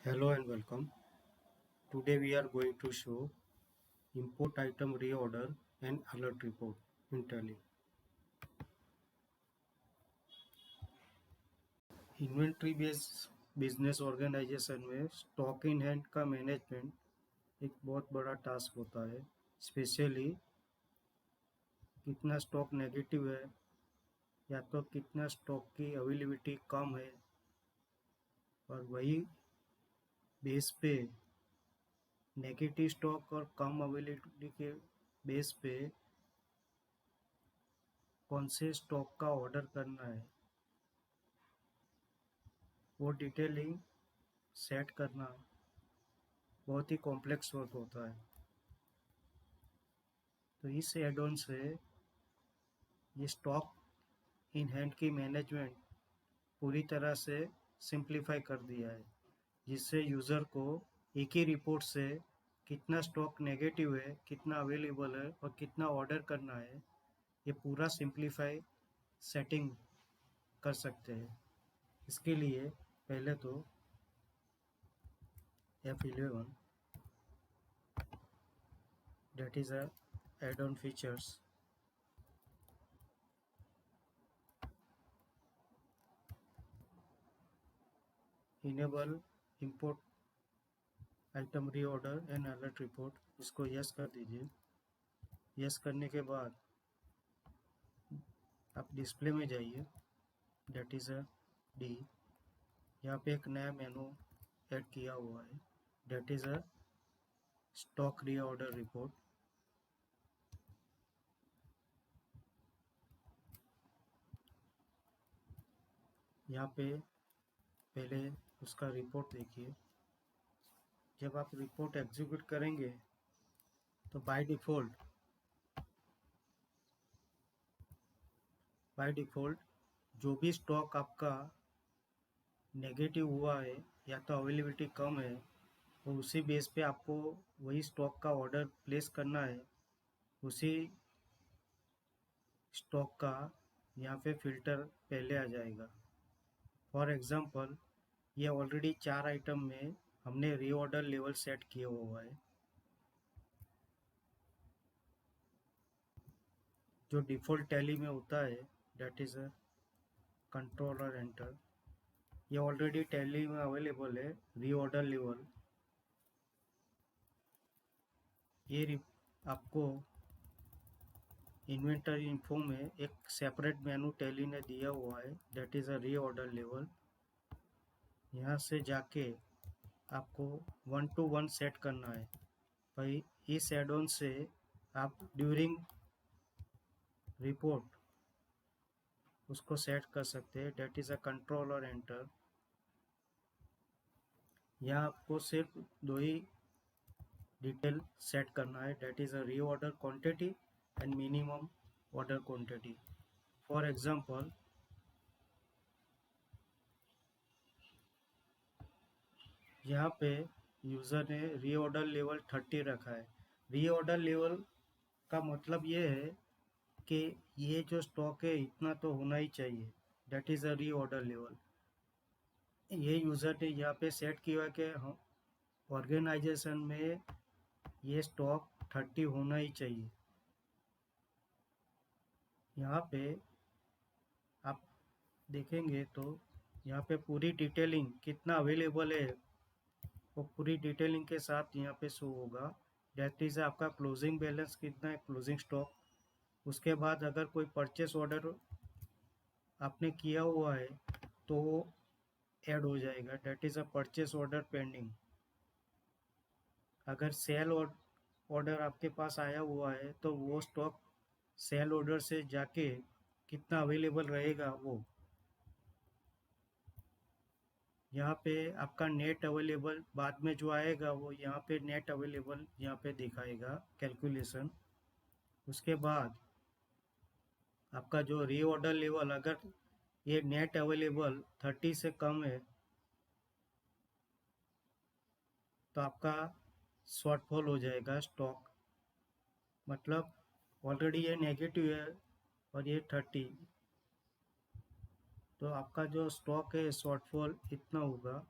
Hello and welcome. Today we are going to show import item reorder and alert report in Tally. Inventory based business organisation में stock in hand का management एक बहुत बड़ा task होता है। Specially कितना stock negative है या तो कितना स्टॉक की अवेलेबिलिटी कम है, और वही बेस पे नेगेटिव स्टॉक और कम अवेलेबिलिटी के बेस पे कौन से स्टॉक का ऑर्डर करना है वो डिटेलिंग सेट करना बहुत ही कॉम्प्लेक्स वर्क होता है। तो इस एड ऑन से ये स्टॉक इन हैंड की मैनेजमेंट पूरी तरह से सिंप्लीफाई कर दिया है, जिससे यूज़र को एक ही रिपोर्ट से कितना स्टॉक नेगेटिव है, कितना अवेलेबल है और कितना ऑर्डर करना है, ये पूरा सिंप्लीफाई सेटिंग कर सकते हैं। इसके लिए पहले तो F11 that is a add-on features, enable import item reorder and alert report, इसको यस कर दीजिए। यस करने के बाद आप डिस्प्ले में जाइए, डेट इज़ अ डी। यहाँ पे एक नया मेनू ऐड किया हुआ है, that is a stock reorder report. यहाँ पे पहले उसका रिपोर्ट देखिए। जब आप रिपोर्ट एग्जीक्यूट करेंगे तो बाय डिफ़ॉल्ट जो भी स्टॉक आपका नेगेटिव हुआ है या तो अवेलेबिलिटी कम है, तो उसी बेस पे आपको वही स्टॉक का ऑर्डर प्लेस करना है। उसी स्टॉक का यहाँ पे फ़िल्टर पहले आ जाएगा। फॉर एग्ज़ाम्पल, ये ऑलरेडी 4 आइटम में हमने रीऑर्डर लेवल सेट किया हुआ है। जो डिफ़ॉल्ट टैली में होता है, डेट इज़ अ कंट्रोल और एंटर। ये ऑलरेडी टैली में अवेलेबल है रीऑर्डर लेवल। ये आपको इन्वेंटरी इन्फो में एक सेपरेट मेनू टैली ने दिया हुआ है, that is a reorder level. यहाँ से जाके आपको 1 to 1 सेट करना है। भाई इस एड ऑन से आप ड्यूरिंग रिपोर्ट उसको सेट कर सकते हैं, डेट इज़ अ कंट्रोल और एंटर। यहाँ आपको सिर्फ दो ही डिटेल सेट करना है, that is a reorder quantity and minimum order quantity. For example, यहाँ पे यूज़र ने रीऑर्डर लेवल 30 रखा है। रीऑर्डर लेवल का मतलब ये है कि ये जो स्टॉक है इतना तो होना ही चाहिए, that is a reorder level. ये यूज़र ने यहाँ पे सेट किया है कि ऑर्गेनाइजेशन में ये स्टॉक 30 होना ही चाहिए। यहाँ पे आप देखेंगे तो यहाँ पे पूरी डिटेलिंग कितना अवेलेबल है वो पूरी डिटेलिंग के साथ यहाँ पे शो होगा। डेट इज़ आपका क्लोजिंग बैलेंस कितना है, क्लोजिंग स्टॉक। उसके बाद अगर कोई परचेस ऑर्डर आपने किया हुआ है तो वो ऐड हो जाएगा, that is a purchase order pending. अगर सेल ऑर्डर आपके पास आया हुआ है तो वो स्टॉक सेल ऑर्डर से जाके कितना अवेलेबल रहेगा वो यहाँ पे आपका नेट अवेलेबल बाद में जो आएगा वो यहाँ पे नेट अवेलेबल यहाँ पे दिखाएगा कैलकुलेशन। उसके बाद आपका जो रीऑर्डर लेवल, अगर ये नेट अवेलेबल 30 से कम है तो आपका शॉर्टफॉल हो जाएगा स्टॉक। मतलब ऑलरेडी ये नेगेटिव है और ये 30, तो आपका जो स्टॉक है शॉर्टफॉल इतना होगा।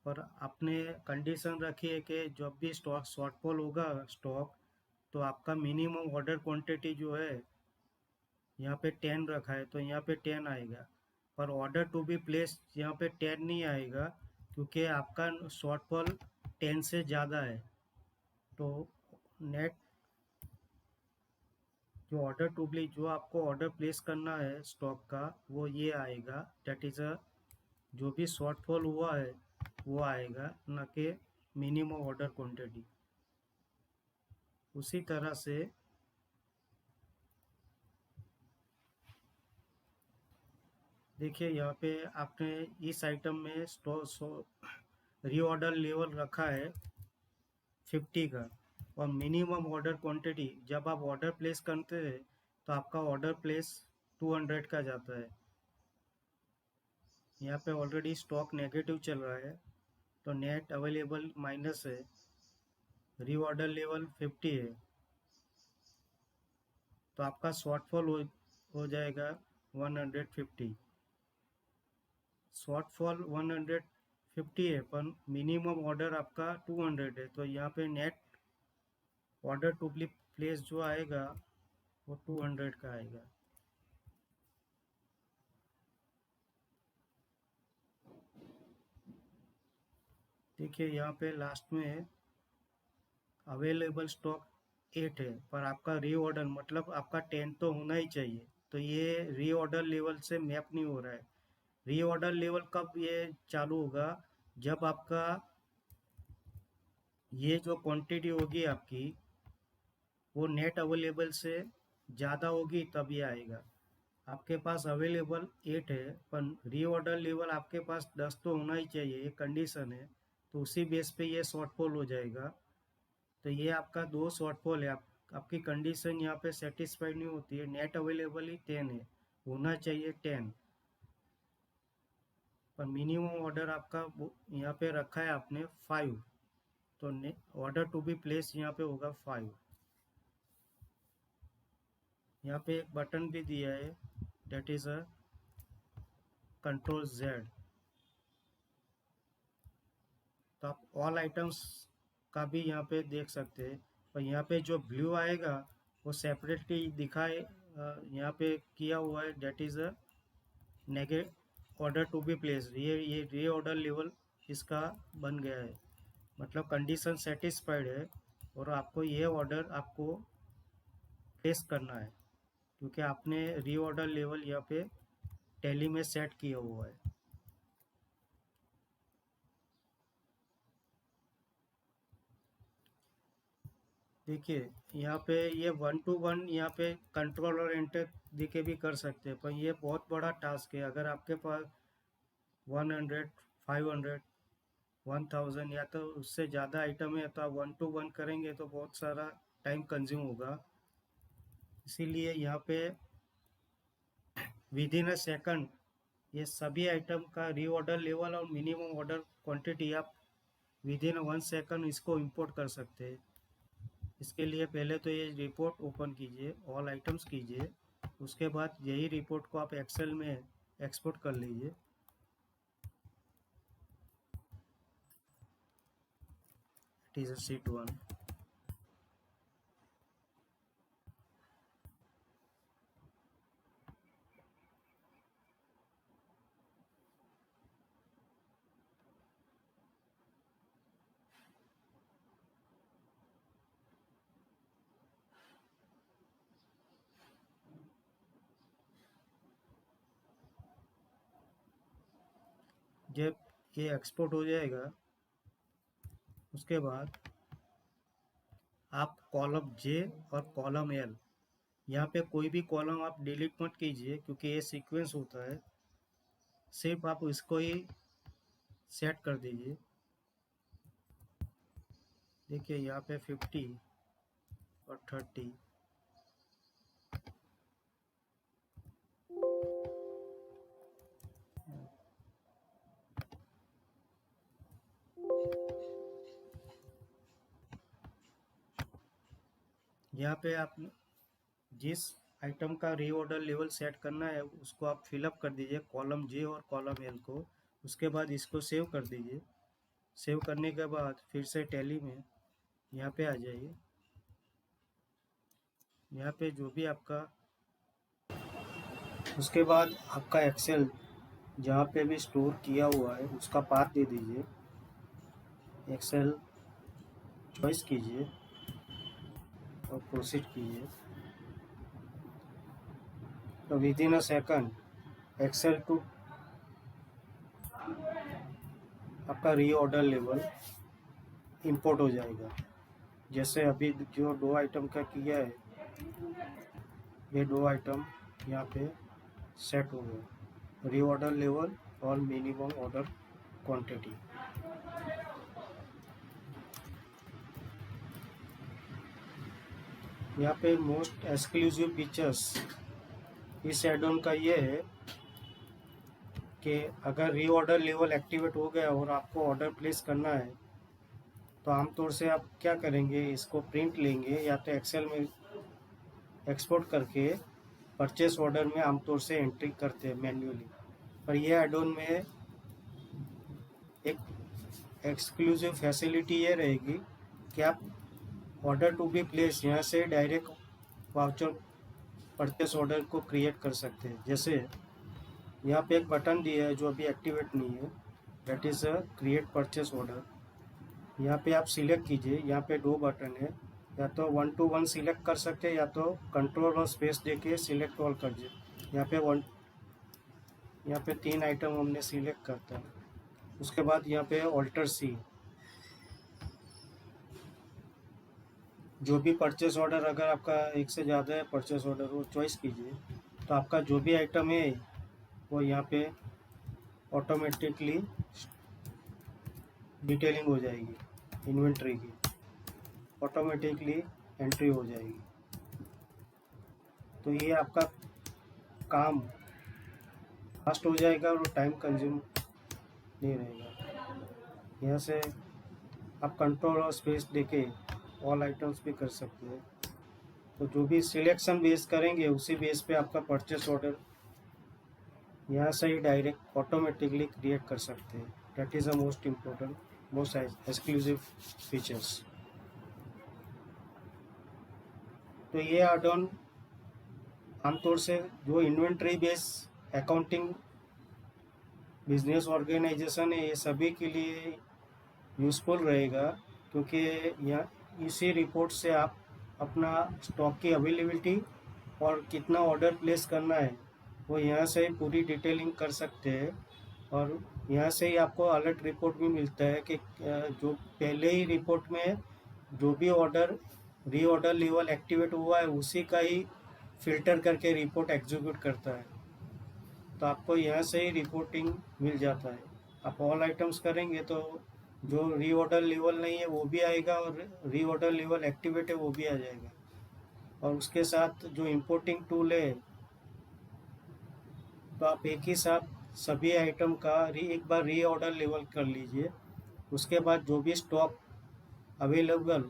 और आपने कंडीशन रखी है कि जब भी स्टॉक शॉर्टफॉल होगा स्टॉक, तो आपका मिनिमम ऑर्डर क्वांटिटी जो है यहाँ पे 10 रखा है तो यहाँ पे 10 आएगा, पर ऑर्डर टू बी प्लेस यहाँ पे 10 नहीं आएगा क्योंकि आपका शॉर्टफॉल 10 से ज़्यादा है। तो नेट जो ऑर्डर टू बी जो आपको ऑर्डर प्लेस करना है स्टॉक का वो ये आएगा, दैट इज़ अ जो भी शॉर्टफॉल हुआ है वो आएगा, न कि मिनिमम ऑर्डर क्वांटिटी। उसी तरह से देखिए यहाँ पे आपने इस आइटम में रीऑर्डर लेवल रखा है 50 का, और मिनिमम ऑर्डर क्वांटिटी जब आप ऑर्डर प्लेस करते हैं तो आपका ऑर्डर प्लेस 200 का जाता है। यहाँ पे ऑलरेडी स्टॉक नेगेटिव चल रहा है तो नेट अवेलेबल माइनस है, रीऑर्डर लेवल 50 है, तो आपका शॉर्टफॉल हो जाएगा 150। शॉर्टफॉल 150 है पर मिनिमम ऑर्डर आपका 200 है, तो यहाँ पे net order to be place जो आएगा वो 200 का आएगा। देखिए यहाँ पे लास्ट में अवेलेबल स्टॉक 8 है पर आपका रीऑर्डर मतलब आपका 10 तो होना ही चाहिए, तो ये रीऑर्डर लेवल से मैप नहीं हो रहा है। रीऑर्डर लेवल कब ये चालू होगा, जब आपका ये जो क्वांटिटी होगी आपकी वो नेट अवेलेबल से ज़्यादा होगी तब ये आएगा। आपके पास अवेलेबल 8 है पर रीऑर्डर लेवल आपके पास 10 तो होना ही चाहिए, ये कंडीशन है, तो उसी बेस पे ये शॉर्टफॉल हो जाएगा। तो ये आपका दो शॉर्टफॉल है, आपकी कंडीशन यहाँ पे सेटिस्फाइड नहीं होती है। नेट अवेलेबल ही 10 है, होना चाहिए 10, पर मिनिमम ऑर्डर आपका यहाँ पे रखा है आपने 5, तो ऑर्डर टू बी प्लेस यहाँ पे होगा 5। यहाँ पे एक बटन भी दिया है, that is a control Z. तो आप ऑल आइटम्स का भी यहाँ पे देख सकते हैं, और यहाँ पे जो ब्लू आएगा वो सेपरेटली दिखाए यहाँ पे किया हुआ है, that is a negate order to be place. ये री ऑर्डर लेवल इसका बन गया है, मतलब कंडीशन सेटिस्फाइड है और आपको ये ऑर्डर आपको प्लेस करना है क्योंकि आपने री ऑर्डर लेवल यहाँ पे टैली में सेट किया हुआ है। देखिए यहाँ पे ये 1 to 1 यहाँ पे कंट्रोल और एंटर दिखे भी कर सकते हैं, पर ये बहुत बड़ा टास्क है। अगर आपके पास 100, 500, 1000 या तो उससे ज़्यादा आइटम है तो आप 1 to 1 करेंगे तो बहुत सारा टाइम कंज्यूम होगा। इसीलिए यहाँ पे विद इन अ सेकंड ये सभी आइटम का रीऑर्डर लेवल और मिनिमम ऑर्डर क्वांटिटी आप विद इन 1 सेकंड इसको इंपोर्ट कर सकते हैं। इसके लिए पहले तो ये रिपोर्ट ओपन कीजिए, ऑल आइटम्स कीजिए, उसके बाद यही रिपोर्ट को आप एक्सेल में एक्सपोर्ट कर लीजिए। It is a sheet 1। जब ये एक्सपोर्ट हो जाएगा उसके बाद आप कॉलम जे और कॉलम एल, यहाँ पे कोई भी कॉलम आप डिलीट मत कीजिए क्योंकि ये सीक्वेंस होता है, सिर्फ आप इसको ही सेट कर दीजिए। देखिए यहाँ पे 50 और 30, यहाँ पे आप जिस आइटम का रीऑर्डर लेवल सेट करना है उसको आप फिलअप कर दीजिए, कॉलम जे और कॉलम एल को। उसके बाद इसको सेव कर दीजिए। सेव करने के बाद फिर से टैली में यहाँ पे आ जाइए। यहाँ पे जो भी आपका, उसके बाद आपका एक्सेल जहाँ पे भी स्टोर किया हुआ है उसका पाथ दे दीजिए। एक्सेल चॉइस कीजिए और प्रोसीड कीजिए। तो within a second Excel to आपका रीऑर्डर लेवल इंपोर्ट हो जाएगा। जैसे अभी जो 2 आइटम का किया है, ये 2 आइटम यहाँ पे सेट हो गए, रीऑर्डर लेवल और मिनिमम ऑर्डर क्वांटिटी। यहाँ पे मोस्ट एक्सक्लूसिव फीचर्स इस एड ऑन का ये है कि अगर रीऑर्डर लेवल एक्टिवेट हो गया और आपको ऑर्डर प्लेस करना है तो आमतौर से आप क्या करेंगे, इसको प्रिंट लेंगे या तो एक्सेल में एक्सपोर्ट करके परचेस ऑर्डर में आमतौर से एंट्री करते हैं मैन्युअली। पर यह एड ऑन में एक एक्सक्लूसिव फैसिलिटी ये रहेगी कि आप ऑर्डर टू बी प्लेस यहाँ से डायरेक्ट वाउचर परचेस ऑर्डर को क्रिएट कर सकते हैं। जैसे यहाँ पे एक बटन दिया है जो अभी एक्टिवेट नहीं है, that is a create purchase order. यहाँ पे आप सिलेक्ट कीजिए। यहाँ पे 2 बटन है, या तो 1 to 1 सिलेक्ट कर सकते हैं या तो कंट्रोल और स्पेस देके सिलेक्ट ऑल कर दीजिए। यहाँ पे 3 आइटम हमने सिलेक्ट करता है। उसके बाद यहाँ पे ऑल्टर सी, जो भी परचेस ऑर्डर, अगर आपका एक से ज़्यादा है परचेस ऑर्डर, वो चॉइस कीजिए। तो आपका जो भी आइटम है वो यहाँ पे ऑटोमेटिकली डिटेलिंग हो जाएगी, इन्वेंट्री की ऑटोमेटिकली एंट्री हो जाएगी। तो ये आपका काम फास्ट हो जाएगा और टाइम कंज्यूम नहीं रहेगा। यहाँ से आप कंट्रोल और स्पेस देके ऑल आइटम्स भी कर सकते हैं। तो जो भी सिलेक्शन बेस करेंगे उसी बेस पे आपका परचेस ऑर्डर यहाँ से ही डायरेक्ट ऑटोमेटिकली क्रिएट कर सकते हैं। That is the most important, most exclusive features. तो ये एड ऑन आमतौर से जो inventory base accounting business organisation है, ये सभी के लिए यूज़फुल रहेगा, क्योंकि यहाँ इसी रिपोर्ट से आप अपना स्टॉक की अवेलेबिलिटी और कितना ऑर्डर प्लेस करना है वो यहाँ से पूरी डिटेलिंग कर सकते हैं। और यहाँ से ही आपको अलर्ट रिपोर्ट भी मिलता है कि जो पहले ही रिपोर्ट में जो भी ऑर्डर रीऑर्डर लेवल एक्टिवेट हुआ है उसी का ही फिल्टर करके रिपोर्ट एग्जीक्यूट करता है। तो आपको यहाँ से ही रिपोर्टिंग मिल जाता है। आप ऑल आइटम्स करेंगे तो जो रीऑर्डर लेवल नहीं है वो भी आएगा और रीऑर्डर लेवल एक्टिवेट है वो भी आ जाएगा। और उसके साथ जो इंपोर्टिंग टूल है, तो आप एक ही साथ सभी आइटम का एक बार रीऑर्डर लेवल कर लीजिए। उसके बाद जो भी स्टॉक अवेलेबल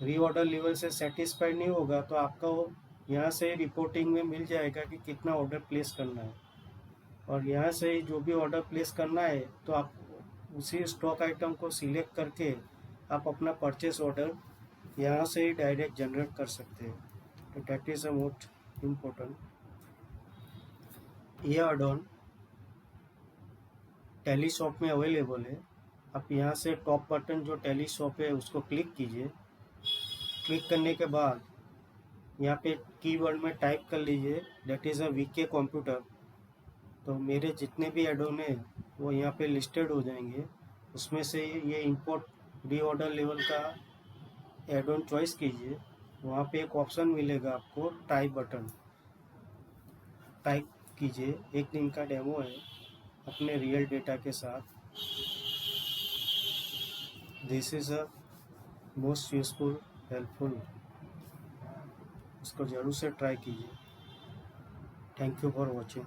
रीऑर्डर लेवल से सेटिस्फाइड नहीं होगा तो आपका वो यहाँ से रिपोर्टिंग में मिल जाएगा कि कितना ऑर्डर प्लेस करना है। और यहाँ से जो भी ऑर्डर प्लेस करना है तो आप उसी स्टॉक आइटम को सिलेक्ट करके आप अपना परचेस ऑर्डर यहाँ से ही डायरेक्ट जनरेट कर सकते हैं। तो that is a most important. ये एड ऑन टैली शॉप में अवेलेबल है। आप यहाँ से टॉप बटन जो टैली शॉप है उसको क्लिक कीजिए। क्लिक करने के बाद यहाँ पे कीवर्ड में टाइप कर लीजिए that is a VK computer. तो मेरे जितने भी एड ऑन है वो यहाँ पे लिस्टेड हो जाएंगे। उसमें से ये इंपोर्ट रीऑर्डर लेवल का एड ऑन चॉइस कीजिए। वहाँ पे एक ऑप्शन मिलेगा आपको टाइप बटन, टाइप कीजिए। एक दिन का डेमो है अपने रियल डेटा के साथ। This is a most useful helpful, इसको ज़रूर से ट्राई कीजिए। Thank you for watching.